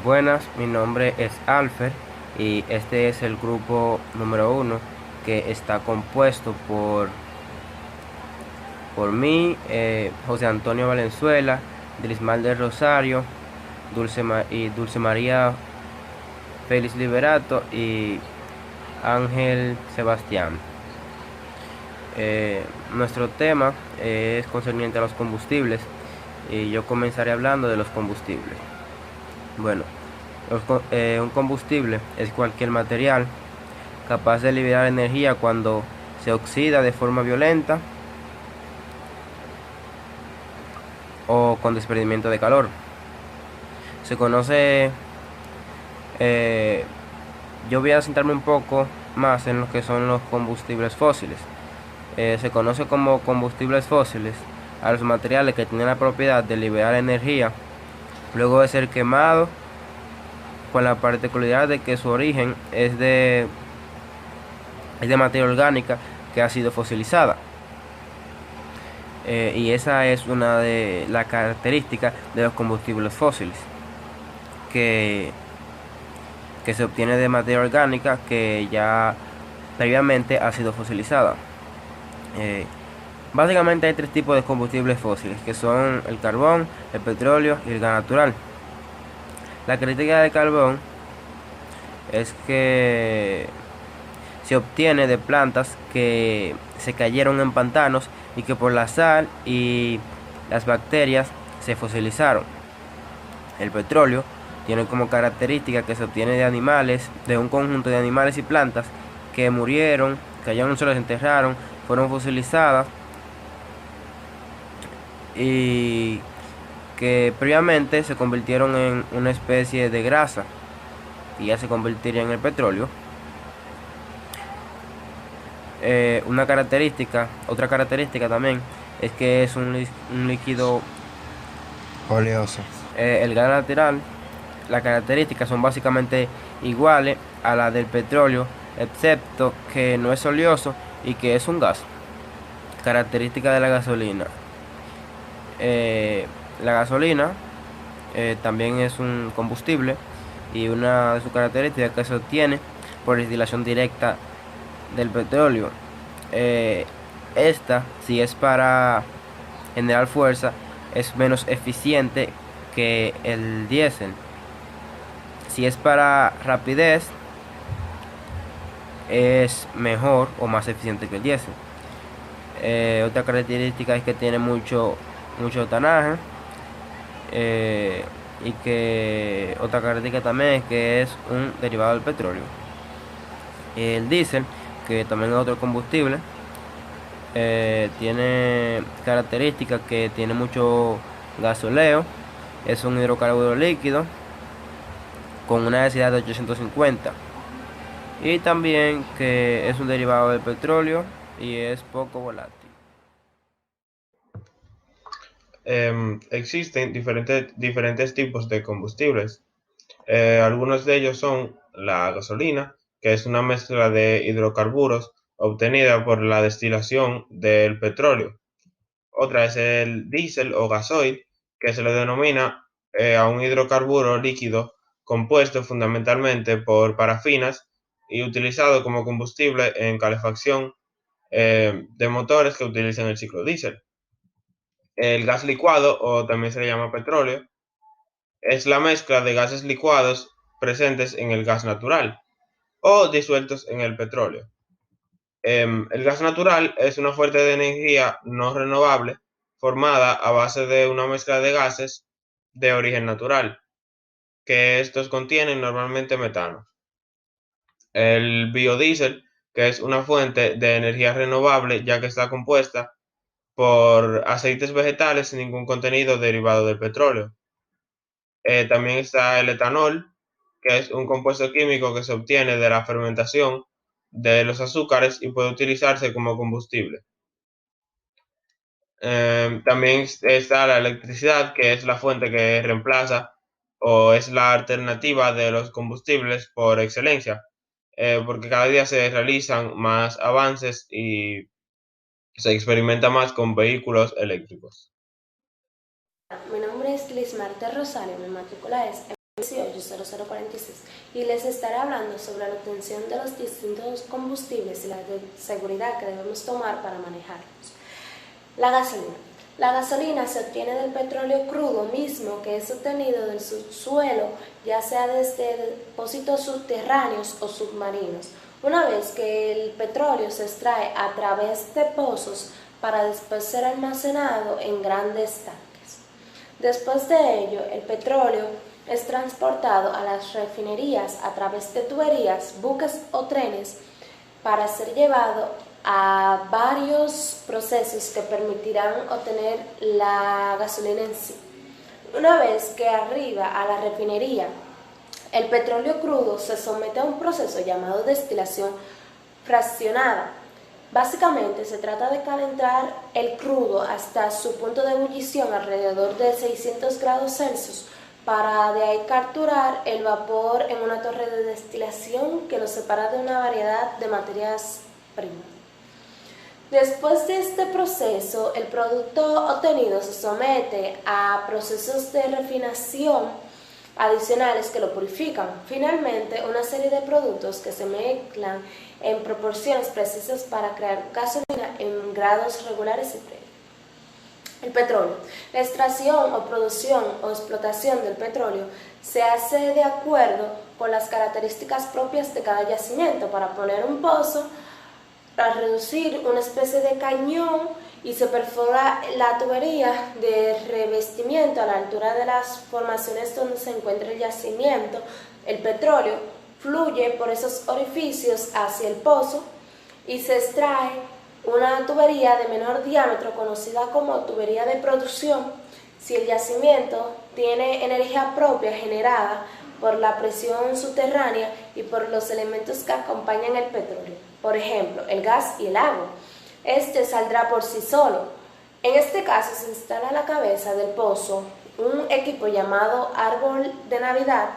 Buenas, mi nombre es Alfer y este es el grupo número uno que está compuesto por mí, José Antonio Valenzuela, Drismal del Rosario, Dulce María Félix Liberato y Ángel Sebastián. Nuestro tema es concerniente a los combustibles y yo comenzaré hablando de los combustibles. Bueno, un combustible es cualquier material capaz de liberar energía cuando se oxida de forma violenta o con desprendimiento de calor. Se conoce, eh, yo voy a centrarme un poco más en lo que son los combustibles fósiles. Se conoce como combustibles fósiles a los materiales que tienen la propiedad de liberar energía luego de ser quemados, con la particularidad de que su origen es de materia orgánica que ha sido fosilizada. Y esa es una de las características de los combustibles fósiles, que, que se obtiene de materia orgánica que ya previamente ha sido fosilizada. Eh, Básicamente hay tres tipos de combustibles fósiles, que son el carbón, el petróleo y el gas natural. La característica del carbón es que se obtiene de plantas que se cayeron en pantanos y que por la sal y las bacterias se fosilizaron. El petróleo tiene como característica que se obtiene de animales, de un conjunto de animales y plantas que murieron, cayeron en el suelo, se enterraron, fueron fosilizadas y que previamente se convirtieron en una especie de grasa y ya se convertiría en el petróleo. Otra característica también es que es un líquido Oleoso. el gas natural. Las características son básicamente iguales a las del petróleo, excepto que no es oleoso y que es un gas. Característica de la gasolina. Eh, la gasolina también es un combustible y una de sus características que se obtiene por destilación directa del petróleo. Eh, Esta, si es para generar fuerza, es menos eficiente que el diésel. Si es para rapidez, es mejor o más eficiente que el diésel. Otra característica es que tiene mucho tanaje. eh, y que otra característica también es que es un derivado del petróleo. El diésel, que también es otro combustible, tiene características que tiene mucho gasoleo, es un hidrocarburo líquido con una densidad de 850 y también que es un derivado del petróleo y es poco volátil. Existen diferentes tipos de combustibles. Algunos de ellos son la gasolina, que es una mezcla de hidrocarburos obtenida por la destilación del petróleo. Otra es el diésel o gasoil, que se le denomina a un hidrocarburo líquido compuesto fundamentalmente por parafinas y utilizado como combustible en calefacción de motores que utilizan el ciclo diésel. El gas licuado, o también se le llama petróleo, es la mezcla de gases licuados presentes en el gas natural o disueltos en el petróleo. El gas natural es una fuente de energía no renovable formada a base de una mezcla de gases de origen natural, que estos contienen normalmente metano. El biodiesel, que es una fuente de energía renovable ya que está compuesta por aceites vegetales sin ningún contenido derivado del petróleo. También está el etanol, que es un compuesto químico que se obtiene de la fermentación de los azúcares y puede utilizarse como combustible. También está la electricidad, que es la fuente que reemplaza o es la alternativa de los combustibles por excelencia, porque cada día se realizan más avances y se experimenta más con vehículos eléctricos. Mi nombre es Lismarte Rosario, mi matrícula es M18 0046 y les estaré hablando sobre la obtención de los distintos combustibles y la seguridad que debemos tomar para manejarlos. La gasolina. La gasolina se obtiene del petróleo crudo mismo que es obtenido del subsuelo, ya sea desde depósitos subterráneos o submarinos. Una vez que el petróleo se extrae a través de pozos para después ser almacenado en grandes tanques. Después de ello, el petróleo es transportado a las refinerías a través de tuberías, buques o trenes para ser llevado a varios procesos que permitirán obtener la gasolina en sí. Una vez que arriba a la refinería, el petróleo crudo se somete a un proceso llamado destilación fraccionada. Básicamente se trata de calentar el crudo hasta su punto de ebullición alrededor de 600 grados Celsius para de ahí capturar el vapor en una torre de destilación que lo separa de una variedad de materias primas. Después de este proceso, el producto obtenido se somete a procesos de refinación adicionales que lo purifican. Finalmente, una serie de productos que se mezclan en proporciones precisas para crear gasolina en grados regulares y previos. El petróleo. La extracción o producción o explotación del petróleo se hace de acuerdo con las características propias de cada yacimiento. Para poner un pozo, para reducir una especie de cañón y se perfora la tubería de revestimiento a la altura de las formaciones donde se encuentra el yacimiento. El petróleo fluye por esos orificios hacia el pozo y se extrae una tubería de menor diámetro conocida como tubería de producción. Si el yacimiento tiene energía propia generada por la presión subterránea y por los elementos que acompañan el petróleo, por ejemplo, el gas y el agua, este saldrá por sí solo. En este caso se instala a la cabeza del pozo un equipo llamado árbol de Navidad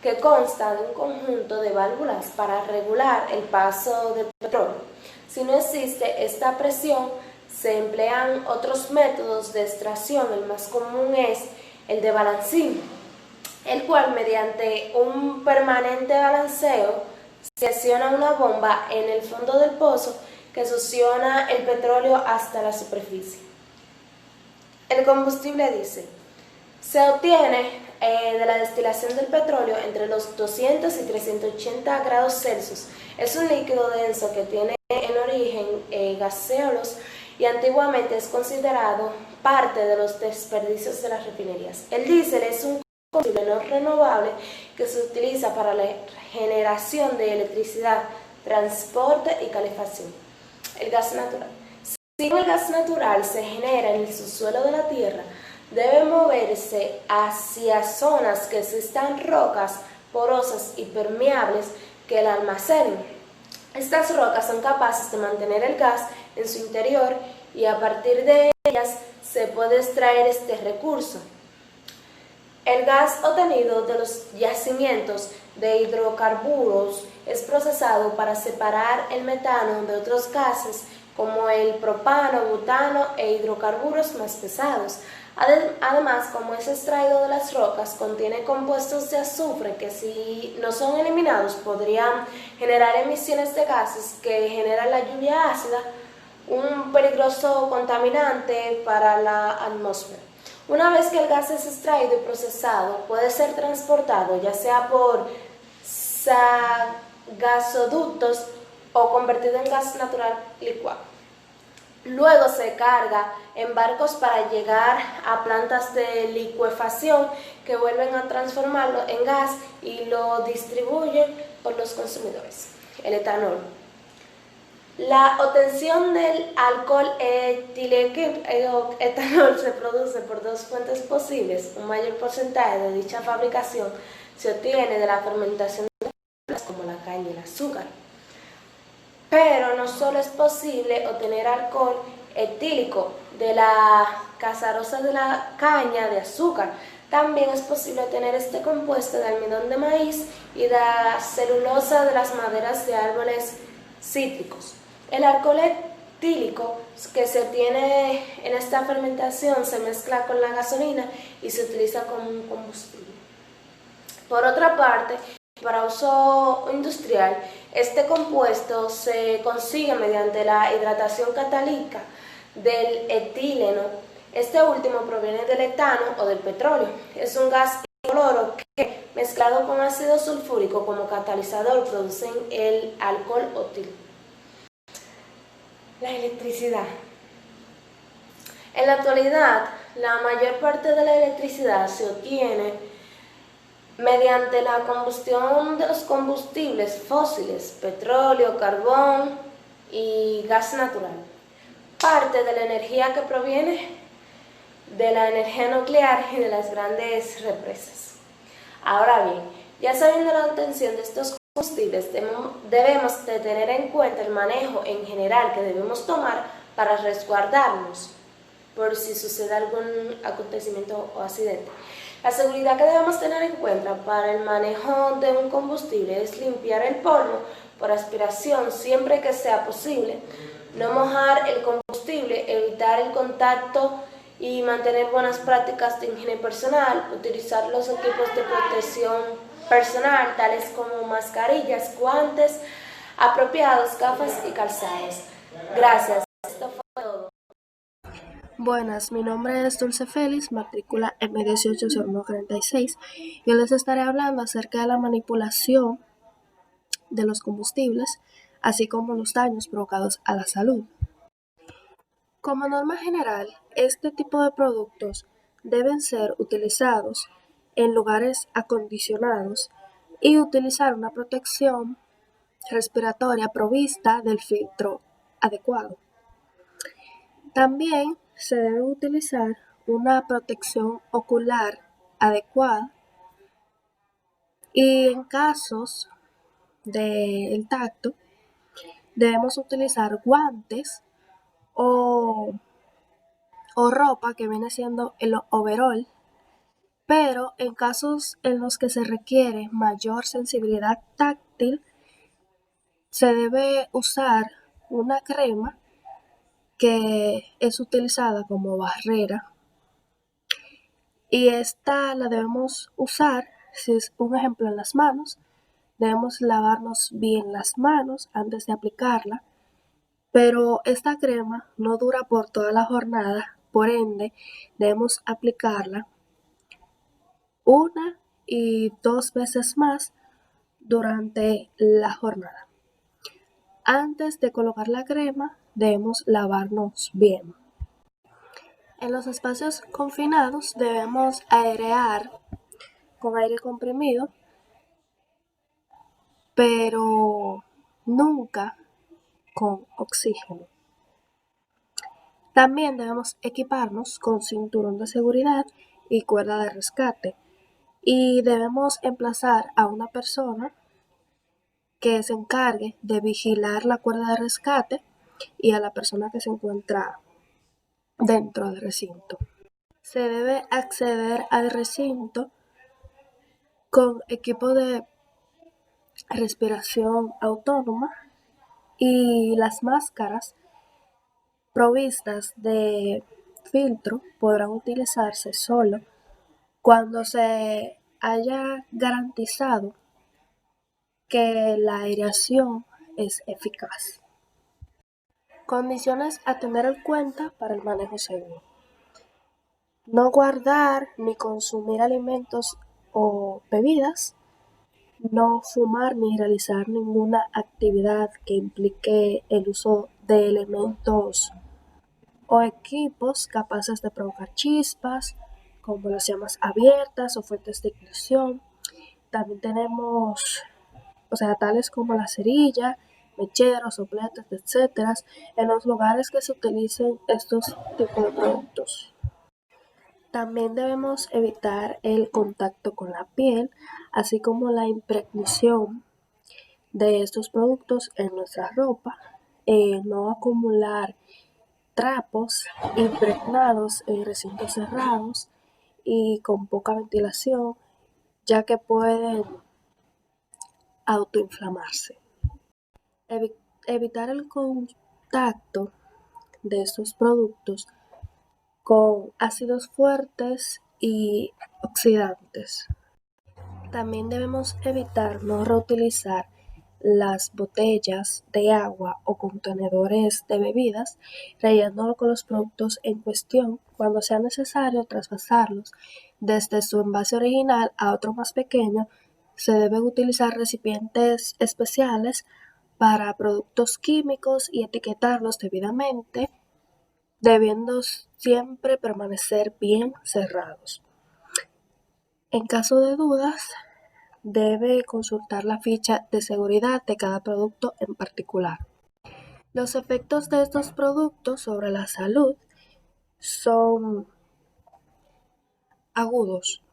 que consta de un conjunto de válvulas para regular el paso del petróleo. Si no existe esta presión, se emplean otros métodos de extracción. El más común es el de balancín, el cual mediante un permanente balanceo se acciona una bomba en el fondo del pozo que succiona el petróleo hasta la superficie. El combustible diésel se obtiene de la destilación del petróleo entre los 200 y 380 grados Celsius. Es un líquido denso que tiene en origen gaseolos y antiguamente es considerado parte de los desperdicios de las refinerías. El diésel es un combustible no renovable que se utiliza para la generación de electricidad, transporte y calefacción. El gas natural. Si el gas natural se genera en el subsuelo de la Tierra, debe moverse hacia zonas que existan rocas porosas y permeables que la almacenen. Estas rocas son capaces de mantener el gas en su interior y a partir de ellas se puede extraer este recurso. El gas obtenido de los yacimientos de hidrocarburos es procesado para separar el metano de otros gases como el propano, butano e hidrocarburos más pesados. Además, como es extraído de las rocas, contiene compuestos de azufre que si no son eliminados podrían generar emisiones de gases que generan la lluvia ácida, un peligroso contaminante para la atmósfera. Una vez que el gas es extraído y procesado, puede ser transportado ya sea por gasoductos o convertido en gas natural licuado. Luego se carga en barcos para llegar a plantas de licuefacción que vuelven a transformarlo en gas y lo distribuyen por los consumidores. El etanol. La obtención del alcohol etileno se produce por dos fuentes posibles. Un mayor porcentaje de dicha fabricación se obtiene de la fermentación de plantas como la caña y el azúcar. Pero no solo es posible obtener alcohol etílico de la casarosa de la caña de azúcar, también es posible obtener este compuesto de almidón de maíz y de la celulosa de las maderas de árboles cítricos. El alcohol etílico que se obtiene en esta fermentación se mezcla con la gasolina y se utiliza como un combustible. Por otra parte, para uso industrial, este compuesto se consigue mediante la hidratación catalítica del etileno. Este último proviene del etano o del petróleo. Es un gas incoloro que, mezclado con ácido sulfúrico como catalizador, producen el alcohol etílico. La electricidad. En la actualidad, la mayor parte de la electricidad se obtiene mediante la combustión de los combustibles fósiles, petróleo, carbón y gas natural. Parte de la energía que proviene de la energía nuclear y de las grandes represas. Ahora bien, ya sabiendo la obtención de estos combustibles, debemos de tener en cuenta el manejo en general que debemos tomar para resguardarnos por si sucede algún acontecimiento o accidente. La seguridad que debemos tener en cuenta para el manejo de un combustible es limpiar el polvo por aspiración siempre que sea posible, no mojar el combustible, evitar el contacto y mantener buenas prácticas de higiene personal, utilizar los equipos de protección personal, tales como mascarillas, guantes apropiados, gafas y calzados. Gracias. Esto fue todo. Buenas, mi nombre es Dulce Félix, matrícula M180146, y yo les estaré hablando acerca de la manipulación de los combustibles, así como los daños provocados a la salud. Como norma general, este tipo de productos deben ser utilizados en lugares acondicionados y utilizar una protección respiratoria provista del filtro adecuado. También se debe utilizar una protección ocular adecuada y en casos del tacto debemos utilizar guantes o ropa que viene siendo el overall, pero en casos en los que se requiere mayor sensibilidad táctil se debe usar una crema que es utilizada como barrera, y esta la debemos usar, si es un ejemplo en las manos, debemos lavarnos bien las manos antes de aplicarla, pero esta crema no dura por toda la jornada, por ende debemos aplicarla una y 2 veces más durante la jornada. Antes de colocar la crema debemos lavarnos bien. En los espacios confinados debemos airear con aire comprimido, pero nunca con oxígeno. También debemos equiparnos con cinturón de seguridad y cuerda de rescate, y debemos emplazar a una persona que se encargue de vigilar la cuerda de rescate y a la persona que se encuentra dentro del recinto. Se debe acceder al recinto con equipo de respiración autónoma, y las máscaras provistas de filtro podrán utilizarse solo cuando se haya garantizado que la aireación es eficaz. Condiciones a tener en cuenta para el manejo seguro: no guardar ni consumir alimentos o bebidas, no fumar ni realizar ninguna actividad que implique el uso de elementos o equipos capaces de provocar chispas, como las llamas abiertas o fuentes de ignición. También tenemos, tales como la cerilla, mecheros, sopletes, etcétera, en los lugares que se utilicen estos tipos de productos. También debemos evitar el contacto con la piel, así como la impregnación de estos productos en nuestra ropa, no acumular trapos impregnados en recintos cerrados y con poca ventilación, ya que pueden autoinflamarse. Evitar el contacto de estos productos con ácidos fuertes y oxidantes. También debemos evitar no reutilizar las botellas de agua o contenedores de bebidas, rellenando con los productos en cuestión cuando sea necesario traspasarlos desde su envase original a otro más pequeño. Se deben utilizar recipientes especiales para productos químicos y etiquetarlos debidamente, debiendo siempre permanecer bien cerrados. En caso de dudas, debe consultar la ficha de seguridad de cada producto en particular. Los efectos de estos productos sobre la salud son agudos.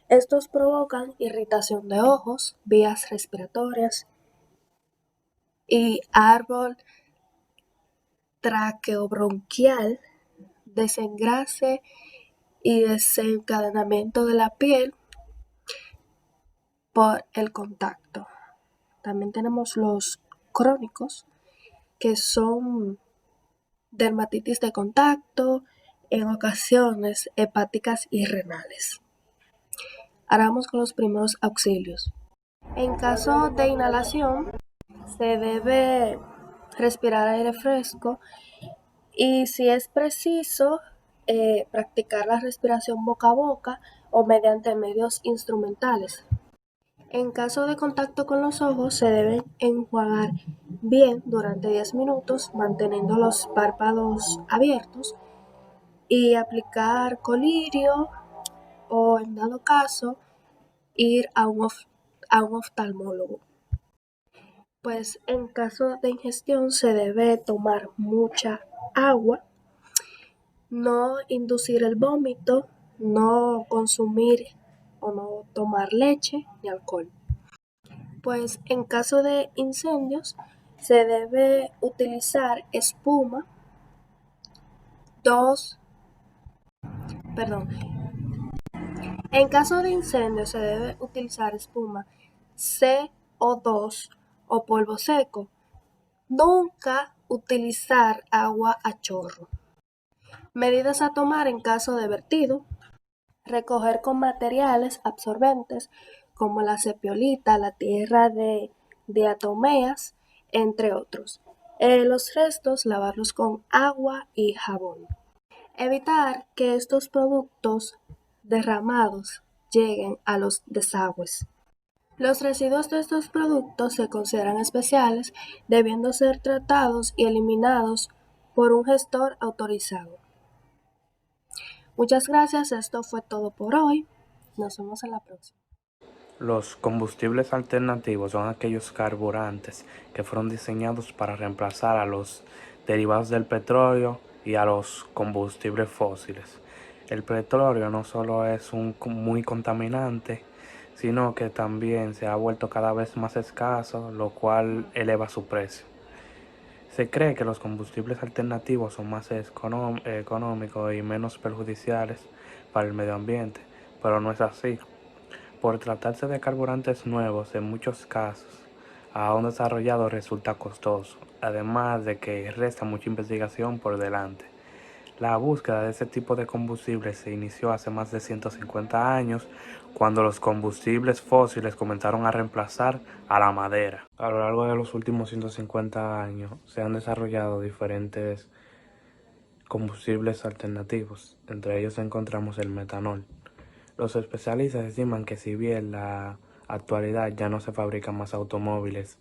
Estos provocan irritación de ojos, vías respiratorias y árbol traqueobronquial, desengrase y desencadenamiento de la piel por el contacto. También tenemos los crónicos, que son dermatitis de contacto, en ocasiones hepáticas y renales. Ahora vamos con los primeros auxilios. En caso de inhalación, se debe respirar aire fresco y si es preciso, practicar la respiración boca a boca o mediante medios instrumentales. En caso de contacto con los ojos, se deben enjuagar bien durante 10 minutos, manteniendo los párpados abiertos y aplicar colirio o, en dado caso, ir a un oftalmólogo. Pues en caso de ingestión se debe tomar mucha agua, no inducir el vómito, no consumir o no tomar leche ni alcohol. Pues en caso de incendios se debe utilizar espuma, en caso de incendio se debe utilizar espuma CO2 o polvo seco. Nunca utilizar agua a chorro. Medidas a tomar en caso de vertido: recoger con materiales absorbentes como la cepiolita, la tierra de diatomeas, entre otros. Los restos, lavarlos con agua y jabón. Evitar que estos productos derramados lleguen a los desagües. Los residuos de estos productos se consideran especiales, debiendo ser tratados y eliminados por un gestor autorizado. Muchas gracias, esto fue todo por hoy. Nos vemos en la próxima. Los combustibles alternativos son aquellos carburantes que fueron diseñados para reemplazar a los derivados del petróleo y a los combustibles fósiles. El petróleo no solo es muy contaminante, sino que también se ha vuelto cada vez más escaso, lo cual eleva su precio. Se cree que los combustibles alternativos son más económicos y menos perjudiciales para el medio ambiente, pero no es así. Por tratarse de carburantes nuevos, en muchos casos, aún desarrollado resulta costoso, además de que resta mucha investigación por delante. La búsqueda de ese tipo de combustibles se inició hace más de 150 años, cuando los combustibles fósiles comenzaron a reemplazar a la madera. A lo largo de los últimos 150 años se han desarrollado diferentes combustibles alternativos, entre ellos encontramos el metanol. Los especialistas estiman que si bien en la actualidad ya no se fabrican más automóviles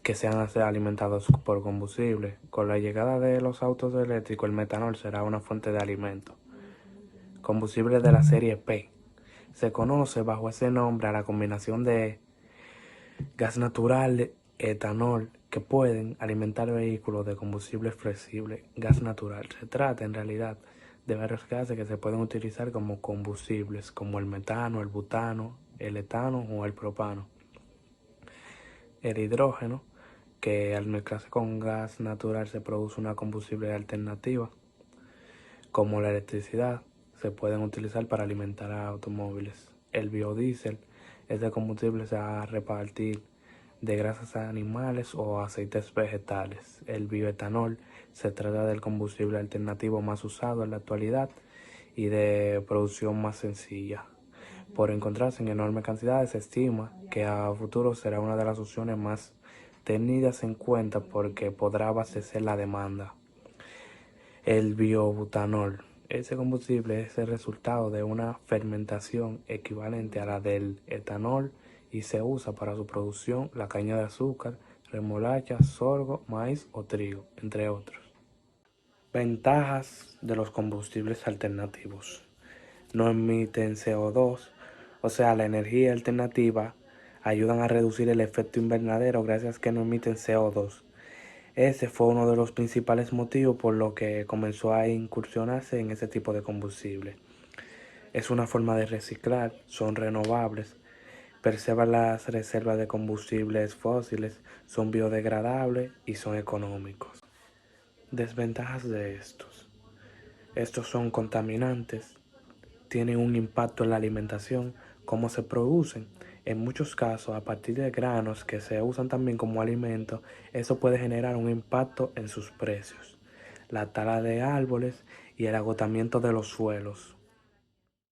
que sean alimentados por combustible, con la llegada de los autos eléctricos el metanol será una fuente de alimento. Combustible de la serie P. Se conoce bajo ese nombre a la combinación de gas natural, etanol, que pueden alimentar vehículos de combustible flexible, gas natural. Se trata en realidad de varios gases que se pueden utilizar como combustibles, como el metano, el butano, el etano o el propano. El hidrógeno, que al mezclarse con gas natural se produce una combustible alternativa, como la electricidad, se pueden utilizar para alimentar a automóviles. El biodiesel, este combustible se va a repartir de grasas animales o aceites vegetales. El bioetanol se trata del combustible alternativo más usado en la actualidad y de producción más sencilla. Por encontrarse en enormes cantidades, se estima que a futuro será una de las opciones más tenidas en cuenta porque podrá abastecer la demanda. El biobutanol. Ese combustible es el resultado de una fermentación equivalente a la del etanol y se usa para su producción la caña de azúcar, remolacha, sorgo, maíz o trigo, entre otros. Ventajas de los combustibles alternativos. No emiten CO2, o sea, la energía alternativa ayudan a reducir el efecto invernadero gracias a que no emiten CO2. Ese fue uno de los principales motivos por lo que comenzó a incursionarse en ese tipo de combustible. Es una forma de reciclar, son renovables, preservan las reservas de combustibles fósiles, son biodegradables y son económicos. Desventajas de estos. Estos son contaminantes, tienen un impacto en la alimentación, cómo se producen. En muchos casos, a partir de granos que se usan también como alimento, eso puede generar un impacto en sus precios. La tala de árboles y el agotamiento de los suelos.